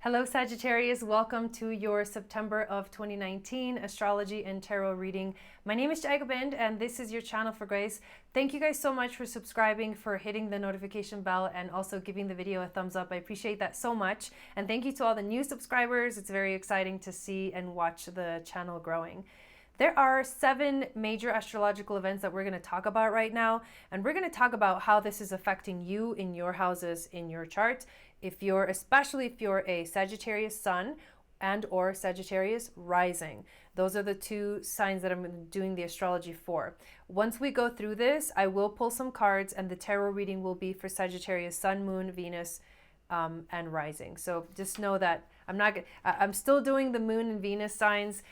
Hello Sagittarius, welcome to your September of 2019 astrology and tarot reading. My name is Jai Gobind and this is your channel for grace. Thank you guys so much for subscribing, for hitting the notification bell, and also giving the video a thumbs up. I appreciate that so much. And thank you to all the new subscribers. It's very exciting to see and watch the channel growing. There are 7 major astrological events that we're going to talk about right now, and we're going to talk about how this is affecting you in your houses in your chart. Especially if you're a Sagittarius sun and or Sagittarius rising. Those are the 2 signs that I'm doing the astrology for. Once we go through this, I will pull some cards, and the tarot reading will be for Sagittarius sun, moon, Venus, and rising. So just know that I'm still doing the moon and Venus signs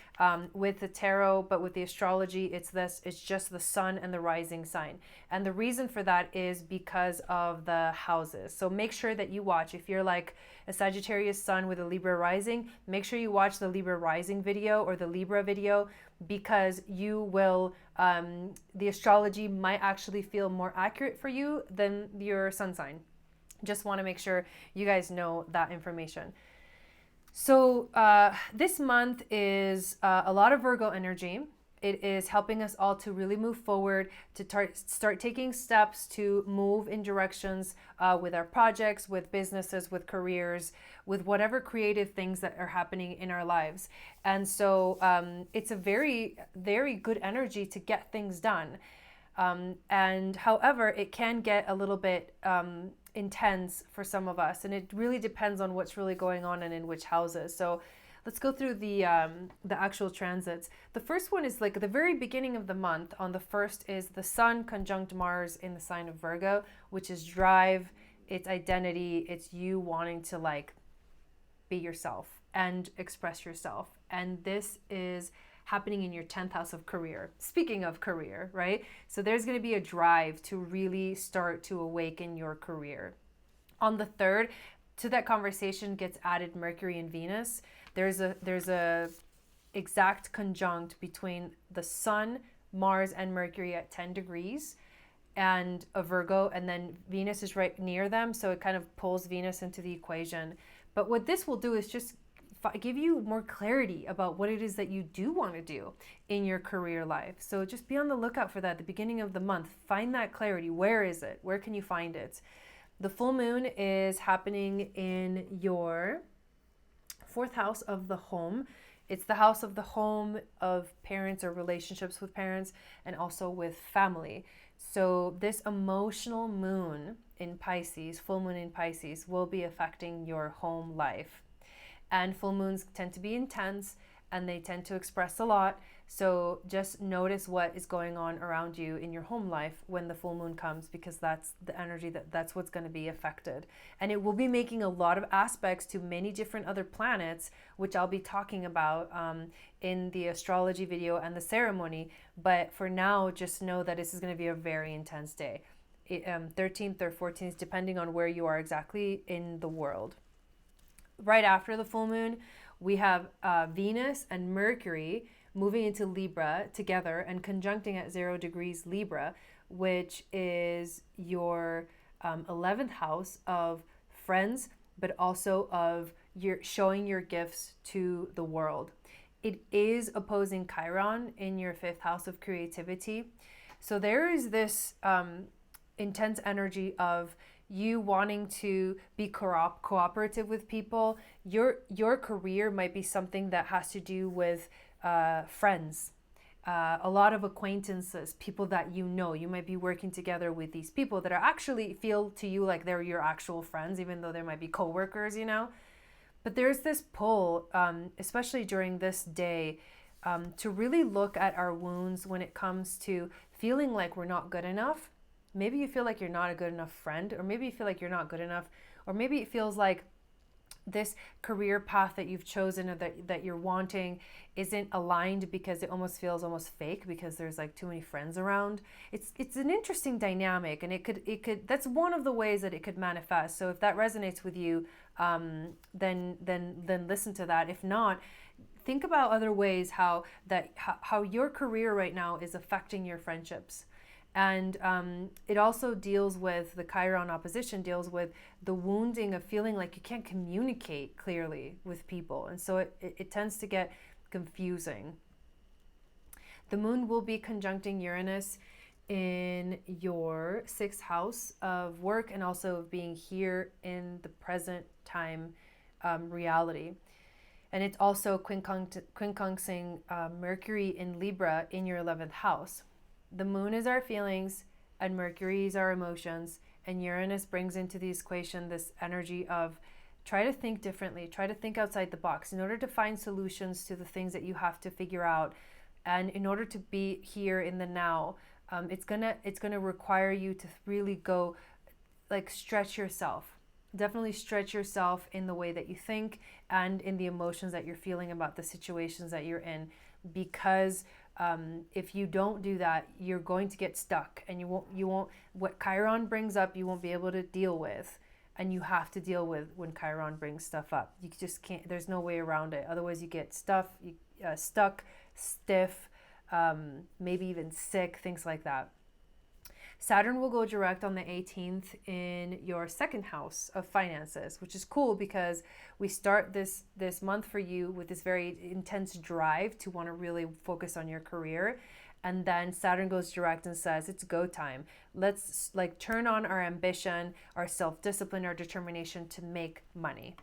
with the tarot, but with the astrology, it's just the sun and the rising sign. And the reason for that is because of the houses. So make sure that you watch. If you're like a Sagittarius sun with a Libra rising, make sure you watch the Libra rising video or the Libra video, because you will, the astrology might actually feel more accurate for you than your sun sign. Just want to make sure you guys know that information. So this month is a lot of Virgo energy. It is helping us all to really move forward, to start taking steps to move in directions with our projects, with businesses, with careers, with whatever creative things that are happening in our lives. And so it's a very, very good energy to get things done. And however, it can get a little bit intense for some of us, and it really depends on what's really going on and in which houses. So let's go through the actual transits. The first one is like at the very beginning of the month. On the 1st is the Sun conjunct Mars in the sign of Virgo, which is drive, it's identity, it's you wanting to like be yourself and express yourself. And this is happening in your 10th house of career. Speaking of career, right? So there's going to be a drive to really start to awaken your career. On the 3rd, to that conversation gets added Mercury and Venus. There's a exact conjunct between the Sun, Mars, and Mercury at 10 degrees and a Virgo, and then Venus is right near them, so it kind of pulls Venus into the equation. But what this will do is just give you more clarity about what it is that you do want to do in your career life. So just be on the lookout for that at the beginning of the month. Find that clarity. Where is it? Where can you find it? The full moon is happening in your 4th house of the home. It's the house of the home, of parents or relationships with parents, and also with family. So this emotional moon in Pisces, full moon in Pisces, will be affecting your home life. And full moons tend to be intense and they tend to express a lot. So just notice what is going on around you in your home life when the full moon comes, because that's the energy that's what's going to be affected. And it will be making a lot of aspects to many different other planets, which I'll be talking about in the astrology video and the ceremony. But for now, just know that this is going to be a very intense day. 13th or 14th, depending on where you are exactly in the world. Right after the full moon, we have Venus and Mercury moving into Libra together and conjuncting at 0 degrees Libra, which is your 11th house of friends, but also of showing your gifts to the world. It is opposing Chiron in your 5th house of creativity. So there is this intense energy of you wanting to be cooperative with people. Your career might be something that has to do with friends, a lot of acquaintances, people that you know. You might be working together with these people that are actually feel to you like they're your actual friends, even though there might be coworkers, you know. But there's this pull, especially during this day, to really look at our wounds when it comes to feeling like we're not good enough. Maybe you feel like you're not a good enough friend, or maybe you feel like you're not good enough, or maybe it feels like this career path that you've chosen or that you're wanting isn't aligned because it almost feels almost fake because there's like too many friends around. It's an interesting dynamic, and it could that's one of the ways that it could manifest. So if that resonates with you, then listen to that. If not, think about other ways how your career right now is affecting your friendships. And it also deals with, the Chiron opposition deals with the wounding of feeling like you can't communicate clearly with people. And so it tends to get confusing. The moon will be conjuncting Uranus in your 6th house of work, and also of being here in the present time reality. And it's also quincunxing Mercury in Libra in your 11th house. The moon is our feelings and Mercury is our emotions, and Uranus brings into the equation this energy of try to think differently, try to think outside the box in order to find solutions to the things that you have to figure out. And in order to be here in the now, it's gonna require you to really go, like, stretch yourself. Definitely stretch yourself in the way that you think and in the emotions that you're feeling about the situations that you're in, because if you don't do that, you're going to get stuck, and you won't what Chiron brings up, you won't be able to deal with. And you have to deal with when Chiron brings stuff up. You just can't, there's no way around it. Otherwise you get stuck, stiff, maybe even sick, things like that. Saturn will go direct on the 18th in your 2nd house of finances, which is cool because we start this month for you with this very intense drive to want to really focus on your career. And then Saturn goes direct and says, it's go time. Let's turn on our ambition, our self-discipline, our determination to make money.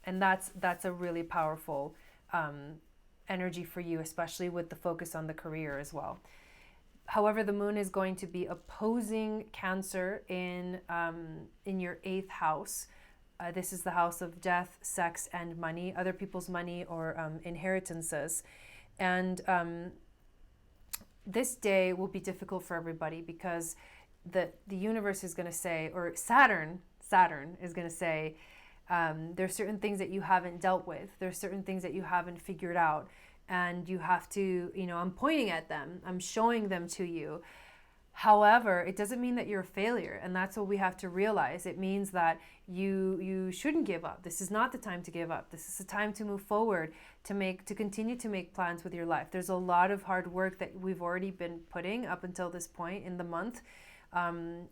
And that's a really powerful energy for you, especially with the focus on the career as well. However, the moon is going to be opposing Cancer in your 8th house. This is the house of death, sex, and money, other people's money or inheritances. And this day will be difficult for everybody because the universe is going to say, or Saturn is going to say, there's certain things that you haven't dealt with. There's certain things that you haven't figured out. And you have to, I'm pointing at them. I'm showing them to you. However, it doesn't mean that you're a failure. And that's what we have to realize. It means that you shouldn't give up. This is not the time to give up. This is the time to move forward, to continue to make plans with your life. There's a lot of hard work that we've already been putting up until this point in the month.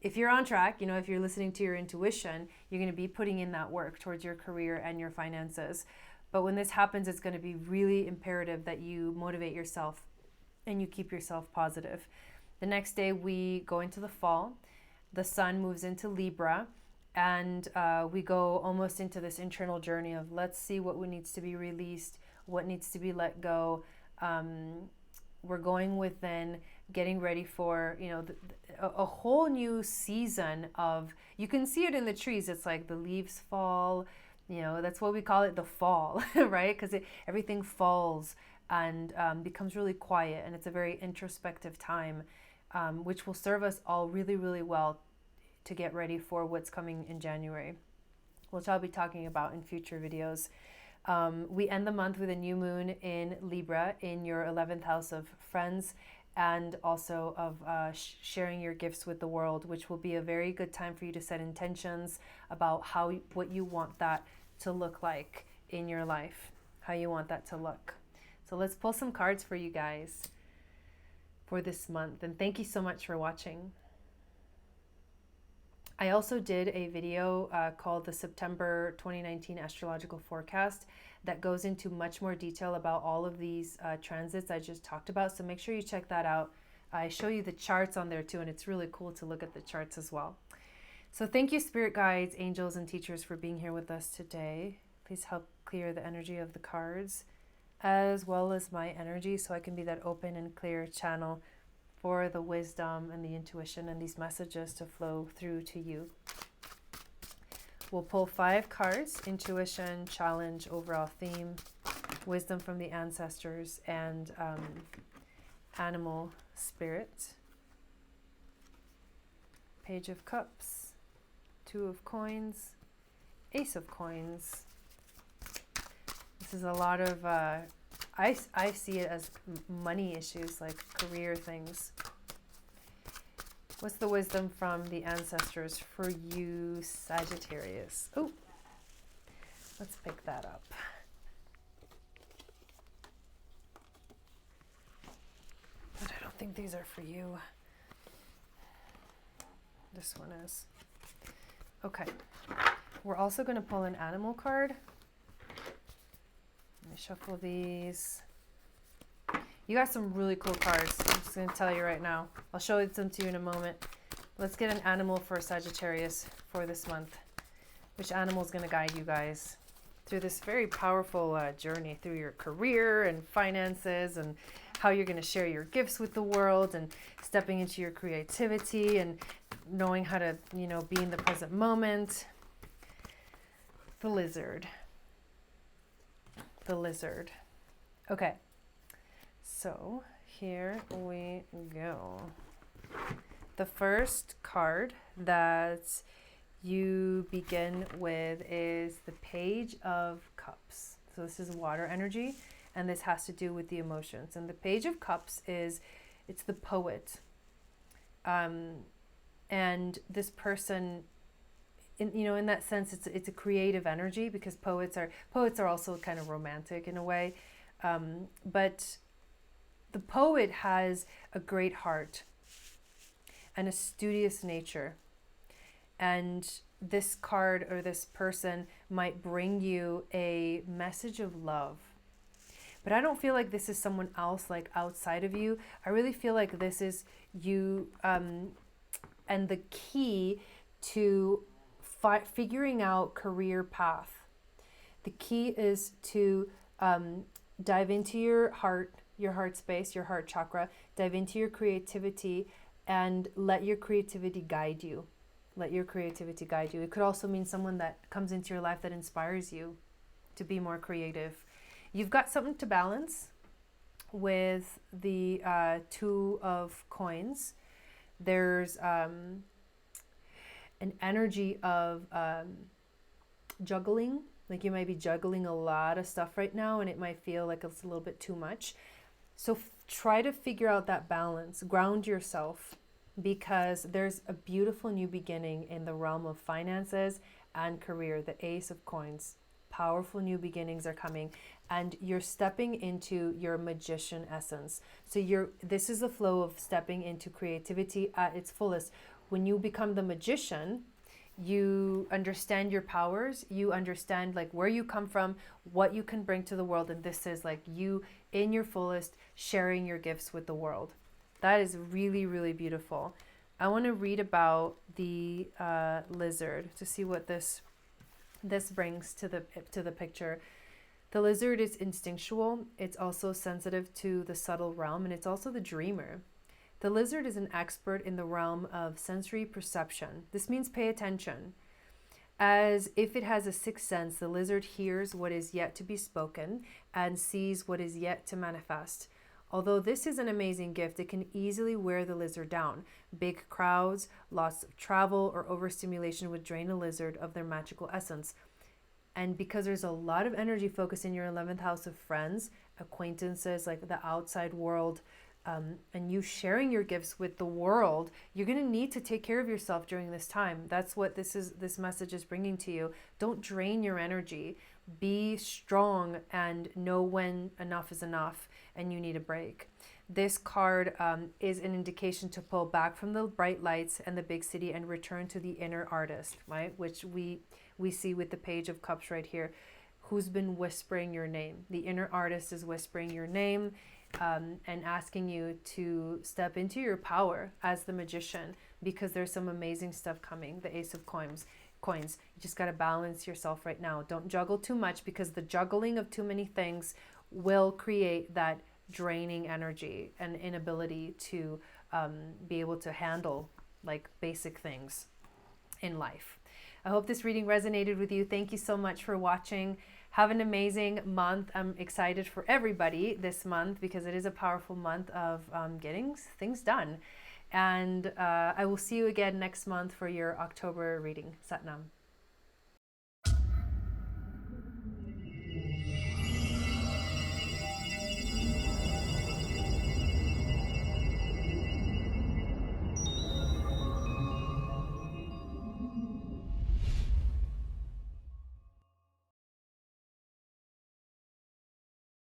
If you're on track, if you're listening to your intuition, you're going to be putting in that work towards your career and your finances. But when this happens, it's going to be really imperative that you motivate yourself and you keep yourself positive. The next day we go into the fall. The sun moves into Libra, and we go almost into this internal journey of let's see what needs to be released, what needs to be let go. We're going within, getting ready for, a whole new season of, you can see it in the trees. It's like the leaves fall. That's what we call it, the fall, right? Because everything falls and becomes really quiet, and it's a very introspective time, which will serve us all really, really well to get ready for what's coming in January, which I'll be talking about in future videos. We end the month with a new moon in Libra in your 11th house of friends, and also of sharing your gifts with the world, which will be a very good time for you to set intentions about what you want that to look like in your life, how you want that to look. So let's pull some cards for you guys for this month. And thank you so much for watching. I also did a video called the September 2019 Astrological Forecast that goes into much more detail about all of these transits I just talked about. So make sure you check that out. I show you the charts on there too, and it's really cool to look at the charts as well. So thank you, spirit guides, angels, and teachers for being here with us today. Please help clear the energy of the cards as well as my energy, so I can be that open and clear channel for the wisdom and the intuition and these messages to flow through to you. We'll pull 5 cards: intuition, challenge, overall theme, wisdom from the ancestors, and animal spirit. Page of Cups, 2 of Coins, Ace of Coins. This is a lot of, I see it as money issues, like career things. What's the wisdom from the ancestors for you, Sagittarius? Oh, let's pick that up. But I don't think these are for you. this one is. Okay. We're also going to pull an animal card. Let me shuffle these. You got some really cool cards. I'm just going to tell you right now. I'll show them to you in a moment. Let's get an animal for Sagittarius for this month. Which animal is going to guide you guys through this very powerful journey through your career and finances, and how you're going to share your gifts with the world, and stepping into your creativity and knowing how to, you know, be in the present moment. The lizard. The lizard. Okay. So here we go. The first card that you begin with is the Page of Cups. So this is water energy, and this has to do with the emotions. And the Page of Cups it's the poet. And this person, in that sense, it's a creative energy, because poets are also kind of romantic in a way. But the poet has a great heart and a studious nature. And this card or this person might bring you a message of love. But I don't feel like this is someone else, like outside of you. I really feel like this is you, and the key to figuring out career path. The key is to dive into your heart space, your heart chakra, dive into your creativity, and let your creativity guide you. Let your creativity guide you. It could also mean someone that comes into your life that inspires you to be more creative. You've got something to balance with the Two of Coins. There's an energy of juggling. Like you might be juggling a lot of stuff right now, and it might feel like it's a little bit too much. So try to figure out that balance. Ground yourself, because there's a beautiful new beginning in the realm of finances and career. The Ace of Coins. Powerful new beginnings are coming, and you're stepping into your magician essence. So this is the flow of stepping into creativity at its fullest. When you become the magician, you understand your powers, you understand like where you come from, what you can bring to the world, and this is like you in your fullest, sharing your gifts with the world. That is really, really beautiful. I want to read about the lizard to see what this brings to the picture. The lizard is instinctual. It's also sensitive to the subtle realm, and it's also the dreamer. The lizard is an expert in the realm of sensory perception. This means pay attention. As if it has a sixth sense, the lizard hears what is yet to be spoken and sees what is yet to manifest. Although this is an amazing gift, it can easily wear the lizard down. Big crowds, lots of travel, or overstimulation would drain a lizard of their magical essence. And because there's a lot of energy focused in your 11th house of friends, acquaintances, like the outside world, and you sharing your gifts with the world, you're going to need to take care of yourself during this time. That's what this message is bringing to you. Don't drain your energy. Be strong and know when enough is enough and you need a break. This card is an indication to pull back from the bright lights and the big city and return to the inner artist, right? Which we see with the Page of Cups right here, who's been whispering your name. The inner artist is whispering your name, and asking you to step into your power as the magician, because there's some amazing stuff coming. The Ace of Coins. You just got to balance yourself right now. Don't juggle too much, because the juggling of too many things will create that draining energy and inability to be able to handle like basic things in life. I hope this reading resonated with you. Thank you so much for watching. Have an amazing month. I'm excited for everybody this month, because it is a powerful month of getting things done. And I will see you again next month for your October reading. Satnam.